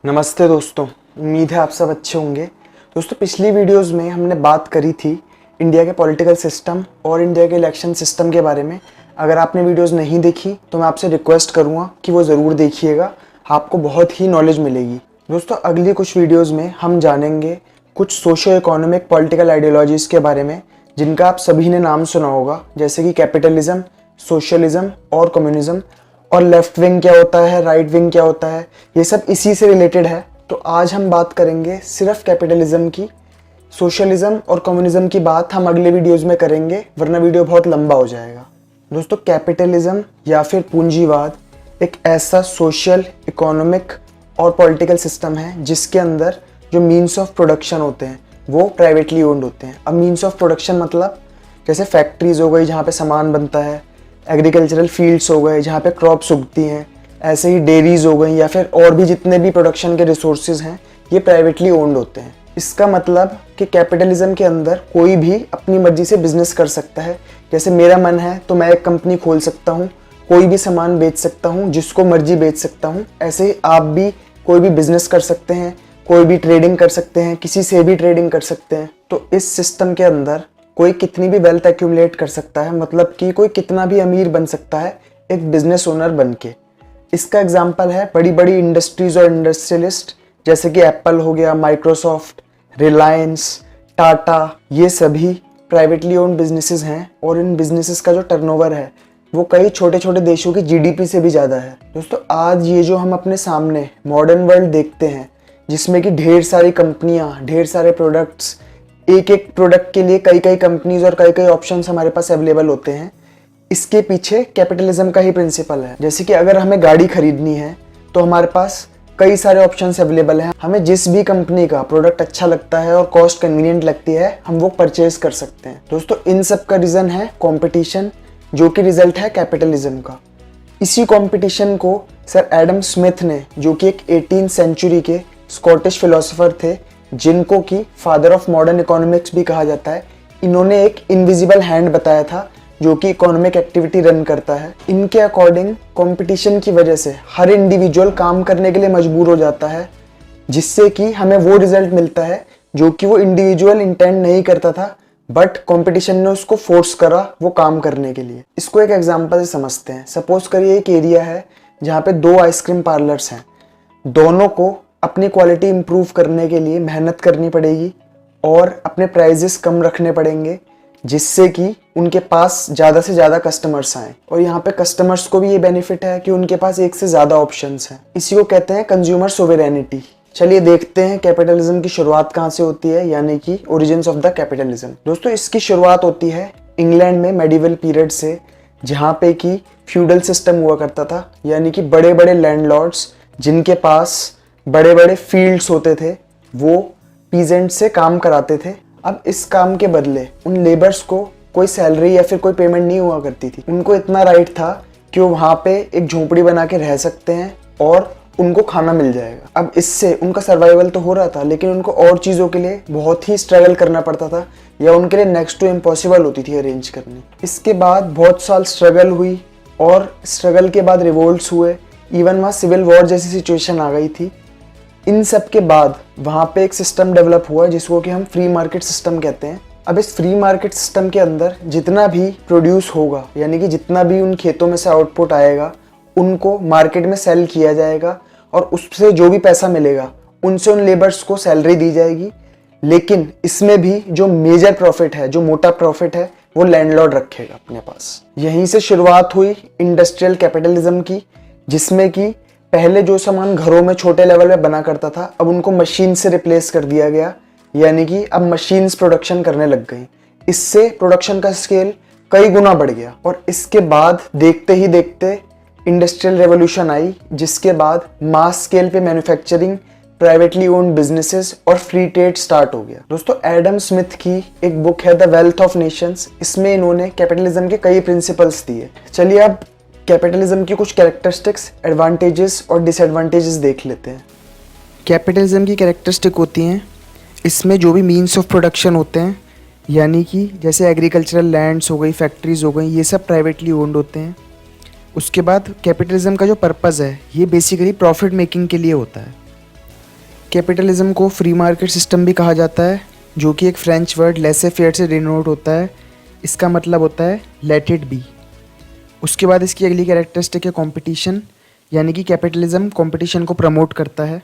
नमस्ते दोस्तों, उम्मीद है आप सब अच्छे होंगे। दोस्तों, पिछली वीडियोस में हमने बात करी थी इंडिया के पॉलिटिकल सिस्टम और इंडिया के इलेक्शन सिस्टम के बारे में। अगर आपने वीडियोस नहीं देखी तो मैं आपसे रिक्वेस्ट करूंगा कि वो ज़रूर देखिएगा, आपको बहुत ही नॉलेज मिलेगी। दोस्तों, अगली कुछ वीडियोज़ में हम जानेंगे कुछ सोशो इकोनॉमिक पॉलिटिकल आइडियोलॉजीज़ के बारे में जिनका आप सभी ने नाम सुना होगा, जैसे कि कैपिटलिज्म, सोशलिज्म और कम्युनिज्म। और लेफ्ट विंग क्या होता है, राइट विंग क्या होता है, ये सब इसी से रिलेटेड है। तो आज हम बात करेंगे सिर्फ कैपिटलिज्म की। सोशलिज्म और कम्युनिज्म की बात हम अगले वीडियोज़ में करेंगे, वरना वीडियो बहुत लंबा हो जाएगा। दोस्तों, कैपिटलिज्म या फिर पूंजीवाद एक ऐसा सोशल, इकोनॉमिक और पॉलिटिकल सिस्टम है जिसके अंदर जो मीन्स ऑफ प्रोडक्शन होते हैं वो प्राइवेटली ओन्ड होते हैं। अब मीन्स ऑफ प्रोडक्शन मतलब जैसे फैक्ट्रीज हो गई जहाँ पे सामान बनता है, एग्रीकल्चरल फील्ड्स हो गए जहाँ पे क्रॉप्स उगती हैं, ऐसे ही डेयरीज हो गई या फिर और भी जितने भी प्रोडक्शन के रिसोर्सेज हैं, ये प्राइवेटली ओन्ड होते हैं। इसका मतलब कि कैपिटलिज्म के अंदर कोई भी अपनी मर्जी से बिजनेस कर सकता है। जैसे मेरा मन है तो मैं एक कंपनी खोल सकता हूँ, कोई भी सामान बेच सकता हूँ, जिसको मर्जी बेच सकता हूँ। ऐसे ही आप भी कोई भी बिजनेस कर सकते हैं, कोई भी ट्रेडिंग कर सकते हैं, किसी से भी ट्रेडिंग कर सकते हैं। तो इस सिस्टम के अंदर कोई कितनी भी वेल्थ एक्यूमुलेट कर सकता है, मतलब कि कोई कितना भी अमीर बन सकता है एक बिजनेस ओनर बन के। इसका एग्जाम्पल है बड़ी बड़ी इंडस्ट्रीज और इंडस्ट्रियलिस्ट, जैसे कि एप्पल हो गया, माइक्रोसॉफ्ट, रिलायंस, टाटा। ये सभी प्राइवेटली ओन्ड बिजनेसेस हैं और इन बिजनेसेस का जो टर्नओवर है वो कई छोटे छोटे देशों की जीडीपी से भी ज़्यादा है। दोस्तों, आज ये जो हम अपने सामने मॉडर्न वर्ल्ड देखते हैं जिसमें कि ढेर सारी कंपनियां, ढेर सारे प्रोडक्ट्स, एक एक प्रोडक्ट के लिए कई कई कंपनीज और कई कई ऑप्शंस हमारे पास अवेलेबल होते हैं, इसके पीछे कैपिटलिज्म का ही प्रिंसिपल है। जैसे कि अगर हमें गाड़ी खरीदनी है तो हमारे पास कई सारे ऑप्शंस अवेलेबल हैं। हमें जिस भी कंपनी का प्रोडक्ट अच्छा लगता है और कॉस्ट कन्वीनियंट लगती है, हम वो परचेज कर सकते हैं। दोस्तों, इन सब का रीज़न है कॉम्पिटिशन, जो कि रिजल्ट है कैपिटलिज्म का। इसी कॉम्पिटिशन को सर एडम स्मिथ ने, जो कि एक 18th सेंचुरी के स्कॉटिश फिलोसोफर थे जिनको कि फादर ऑफ मॉडर्न इकोनॉमिक्स भी कहा जाता है, इन्होंने एक इनविजिबल हैंड बताया था जो कि इकोनॉमिक एक्टिविटी रन करता है। इनके अकॉर्डिंग कंपटीशन की वजह से हर इंडिविजुअल काम करने के लिए मजबूर हो जाता है, जिससे कि हमें वो रिजल्ट मिलता है जो कि वो इंडिविजुअल इंटेंड नहीं करता था, बट कंपटीशन ने उसको फोर्स करा वो काम करने के लिए। इसको एक एग्जांपल से समझते हैं। सपोज करिए एक एरिया है जहाँ पे 2 आइसक्रीम पार्लर्स हैं, दोनों को अपनी क्वालिटी इंप्रूव करने के लिए मेहनत करनी पड़ेगी और अपने प्राइजेस कम रखने पड़ेंगे, जिससे कि उनके पास ज़्यादा से ज़्यादा कस्टमर्स आएँ। और यहाँ पे कस्टमर्स को भी ये बेनिफिट है कि उनके पास एक से ज़्यादा ऑप्शंस हैं। इसी को कहते हैं कंज्यूमर सोवेरेनिटी। चलिए देखते हैं कैपिटलिज्म की शुरुआत कहाँ से होती है, यानी कि ओरिजिन्स ऑफ द कैपिटलिज्म। दोस्तों, इसकी शुरुआत होती है इंग्लैंड में मेडिवल पीरियड से, जहाँ पे कि फ्यूडल सिस्टम हुआ करता था, यानी कि बड़े बड़े लैंडलॉर्ड्स जिनके पास बड़े बड़े फील्ड्स होते थे वो पीजेंट से काम कराते थे। अब इस काम के बदले उन लेबर्स को कोई सैलरी या फिर कोई पेमेंट नहीं हुआ करती थी। उनको इतना राइट था कि वो वहाँ पे एक झोंपड़ी बना के रह सकते हैं और उनको खाना मिल जाएगा। अब इससे उनका सर्वाइवल तो हो रहा था, लेकिन उनको और चीज़ों के लिए बहुत ही स्ट्रगल करना पड़ता था, या उनके लिए नेक्स्ट टू इम्पॉसिबल होती थी अरेंज करनी। इसके बाद बहुत साल स्ट्रगल हुई और स्ट्रगल के बाद रिवोल्ट्स हुए, इवन वहाँ सिविल वॉर जैसी सिचुएशन आ गई थी। इन सब के बाद वहाँ पे एक सिस्टम डेवलप हुआ जिसको कि हम फ्री मार्केट सिस्टम कहते हैं। अब इस फ्री मार्केट सिस्टम के अंदर जितना भी प्रोड्यूस होगा, यानी कि जितना भी उन खेतों में से आउटपुट आएगा, उनको मार्केट में सेल किया जाएगा और उससे जो भी पैसा मिलेगा उनसे उन लेबर्स को सैलरी दी जाएगी। लेकिन इसमें भी जो मेजर प्रॉफिट है, जो मोटा प्रॉफिट है, वो लैंडलॉर्ड रखेगा अपने पास। यहीं से शुरुआत हुई इंडस्ट्रियल कैपिटलिज्म की, जिसमें कि पहले जो सामान घरों में छोटे लेवल पे बना करता था, अब उनको मशीन से रिप्लेस कर दिया गया, यानी कि अब मशीन्स प्रोडक्शन करने लग गई। इससे प्रोडक्शन का स्केल कई गुना बढ़ गया। और इसके बाद देखते ही देखते इंडस्ट्रियल रेवोल्यूशन आई, जिसके बाद मास स्केल पे मैन्युफैक्चरिंग, प्राइवेटली ओन्ड बिजनेसेस और फ्री ट्रेड स्टार्ट हो गया। दोस्तों, एडम स्मिथ की एक बुक है द वेल्थ ऑफ नेशंस, इसमें इन्होंने कैपिटलिज्म के कई प्रिंसिपल्स दिए। चलिए अब कैपिटलिज्म की कुछ कैरेक्टरिस्टिक्स, एडवांटेजेस और डिसएडवांटेजेस देख लेते हैं। कैपिटलिज्म की कैरेक्टरिस्टिक होती हैं, इसमें जो भी मीन्स ऑफ प्रोडक्शन होते हैं, यानी कि जैसे एग्रीकल्चरल लैंड्स हो गई, फैक्ट्रीज हो गई, ये सब प्राइवेटली ओन्ड होते हैं। उसके बाद कैपिटलिज्म का जो पर्पज़ है ये बेसिकली प्रॉफिट मेकिंग के लिए होता है। कैपिटलिज्म को फ्री मार्केट सिस्टम भी कहा जाता है, जो कि एक फ्रेंच वर्ड लेसे फेयर से डिनोट होता है। इसका मतलब होता है लेट इट बी। उसके बाद इसकी अगली कैरेक्टरिस्टिक है कंपटीशन, यानी कि कैपिटलिज्म कंपटीशन को प्रमोट करता है।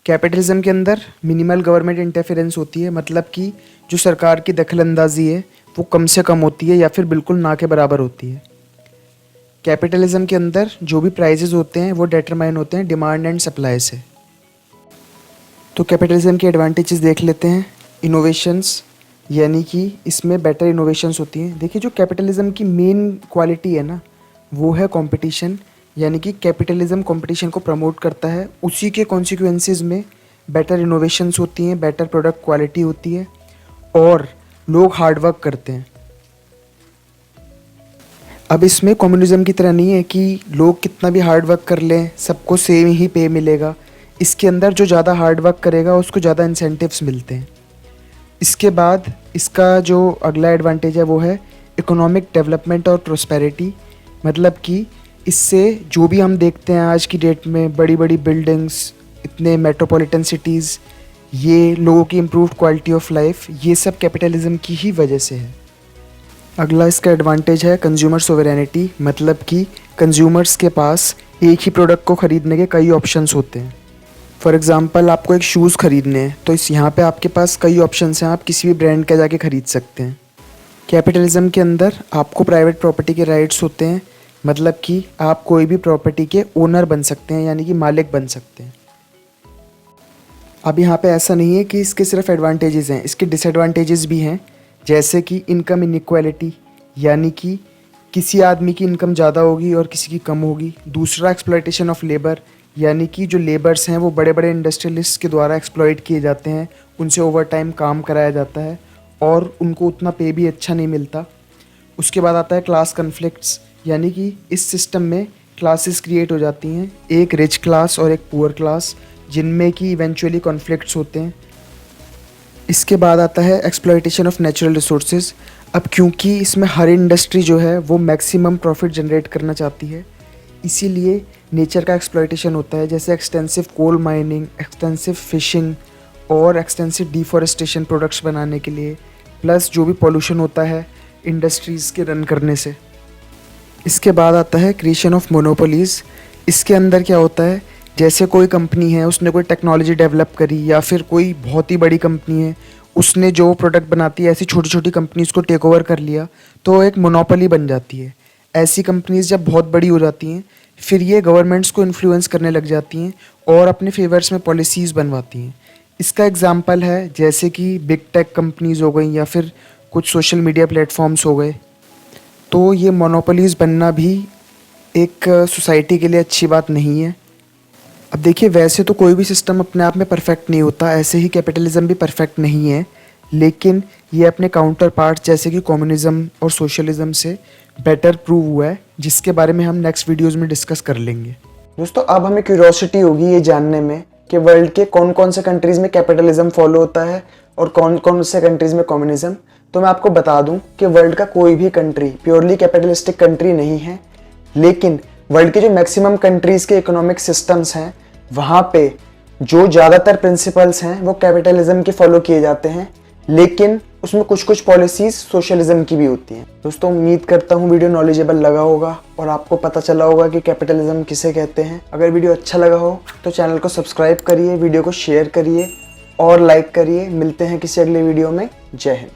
कैपिटलिज्म के अंदर मिनिमल गवर्नमेंट इंटरफेरेंस होती है, मतलब कि जो सरकार की दखलंदाजी है वो कम से कम होती है या फिर बिल्कुल ना के बराबर होती है। कैपिटलिज्म के अंदर जो भी प्राइजेज होते हैं वो डिटरमाइन होते हैं डिमांड एंड सप्लाई से। तो कैपिटलिज्म के एडवांटेजेस देख लेते हैं। इनोवेशंस, यानी कि इसमें बेटर इनोवेशंस होती हैं। देखिए, जो कैपिटलिज्म की मेन क्वालिटी है ना, वो है कंपटीशन, यानी कि कैपिटलिज्म कंपटीशन को प्रमोट करता है। उसी के कॉन्सिक्वेंसेस में बेटर इनोवेशंस होती हैं, बेटर प्रोडक्ट क्वालिटी होती है और लोग हार्ड वर्क करते हैं। अब इसमें कम्युनिज्म की तरह नहीं है कि लोग कितना भी हार्ड वर्क कर लें सबको सेम ही पे मिलेगा। इसके अंदर जो ज़्यादा हार्ड वर्क करेगा उसको ज़्यादा इंसेंटिव्स मिलते हैं। इसके बाद इसका जो अगला एडवांटेज है वो है इकोनॉमिक डेवलपमेंट और प्रोस्पेरिटी, मतलब कि इससे जो भी हम देखते हैं आज की डेट में बड़ी बड़ी बिल्डिंग्स, इतने मेट्रोपॉलिटन सिटीज़, ये लोगों की इम्प्रूव्ड क्वालिटी ऑफ लाइफ, ये सब कैपिटलिज्म की ही वजह से है। अगला इसका एडवांटेज है कंज्यूमर सोवरेनिटी, मतलब कि कंज्यूमर्स के पास एक ही प्रोडक्ट को ख़रीदने के कई ऑप्शंस होते हैं। फॉर एग्ज़ाम्पल, आपको एक शूज़ ख़रीदने हैं तो इस यहाँ पे आपके पास कई ऑप्शंस हैं, आप किसी भी ब्रांड का जाके ख़रीद सकते हैं। कैपिटलिज्म के अंदर आपको प्राइवेट प्रॉपर्टी के राइट्स होते हैं, मतलब कि आप कोई भी प्रॉपर्टी के ओनर बन सकते हैं, यानी कि मालिक बन सकते हैं। अब यहाँ पे ऐसा नहीं है कि इसके सिर्फ एडवांटेजेस हैं, इसके डिसएडवांटेजेस भी हैं, जैसे कि इनकम इनइक्वालिटी, यानी कि किसी आदमी की इनकम ज़्यादा होगी और किसी की कम होगी। दूसरा, एक्सप्लॉयटेशन ऑफ लेबर, यानी कि जो लेबर्स हैं वो बड़े बड़े इंडस्ट्रियलिस्ट के द्वारा एक्सप्लॉइट किए जाते हैं, उनसे ओवर टाइम काम कराया जाता है और उनको उतना पे भी अच्छा नहीं मिलता। उसके बाद आता है क्लास कन्फ्लिक्ट्स, यानी कि इस सिस्टम में क्लासेस क्रिएट हो जाती हैं, एक रिच क्लास और एक पुअर क्लास, जिनमें कि इवेंचुअली कॉन्फ्लिक्ट्स होते हैं। इसके बाद आता है एक्सप्लॉयटेशन ऑफ नेचुरल रिसोर्सेज। अब क्योंकि इसमें हर इंडस्ट्री जो है वो मैक्सिमम प्रॉफिट जनरेट करना चाहती है, इसीलिए नेचर का एक्सप्लॉयटेशन होता है, जैसे extensive coal mining, extensive fishing और एक्सटेंसिव डिफॉरेस्टेशन प्रोडक्ट्स बनाने के लिए, प्लस जो भी पॉल्यूशन होता है इंडस्ट्रीज़ के रन करने से। इसके बाद आता है क्रिएशन ऑफ मोनोपोलीज़। इसके अंदर क्या होता है, जैसे कोई कंपनी है, उसने कोई टेक्नोलॉजी डेवलप करी, या फिर कोई बहुत ही बड़ी कंपनी है, उसने जो प्रोडक्ट बनाती है ऐसी छोटी छोटी कंपनीज़ को टेक ओवर कर लिया, तो एक मोनोपोली बन जाती है। ऐसी कंपनीज़ जब बहुत बड़ी हो जाती हैं, फिर ये गवर्नमेंट्स को इन्फ्लुएंस करने लग जाती हैं और अपने फेवर्स में पॉलिसीज़ बनवाती हैं। इसका एग्जांपल है जैसे कि बिग टेक कंपनीज़ हो गई या फिर कुछ सोशल मीडिया प्लेटफॉर्म्स हो गए। तो ये मोनोपोलीज़ बनना भी एक सोसाइटी के लिए अच्छी बात नहीं है। अब देखिए, वैसे तो कोई भी सिस्टम अपने आप में परफेक्ट नहीं होता, ऐसे ही कैपिटलिज्म भी परफेक्ट नहीं है, लेकिन ये अपने काउंटर पार्ट जैसे कि कम्युनिज्म और सोशलिज्म से बेटर प्रूव हुआ है, जिसके बारे में हम नेक्स्ट वीडियोज़ में डिस्कस कर लेंगे। दोस्तों, अब हमें क्यूरियोसिटी होगी ये जानने में कि वर्ल्ड के कौन कौन से कंट्रीज़ में कैपिटलिज्म फॉलो होता है और कौन कौन से कंट्रीज़ में कम्युनिज्म। तो मैं आपको बता दूं कि वर्ल्ड का कोई भी कंट्री प्योरली कैपिटलिस्टिक कंट्री नहीं है, लेकिन वर्ल्ड के जो मैक्सिमम कंट्रीज़ के इकोनॉमिक सिस्टम्स हैं, वहाँ पे जो ज़्यादातर प्रिंसिपल्स हैं वो कैपिटलिज्म के फॉलो किए जाते हैं, लेकिन उसमें कुछ कुछ पॉलिसीज़ सोशलिज्म की भी होती हैं। दोस्तों, उम्मीद करता हूँ वीडियो नॉलेजेबल लगा होगा और आपको पता चला होगा कि कैपिटलिज्म किसे कहते हैं। अगर वीडियो अच्छा लगा हो तो चैनल को सब्सक्राइब करिए, वीडियो को शेयर करिए और लाइक करिए। मिलते हैं किसी अगले वीडियो में। जय हिंद।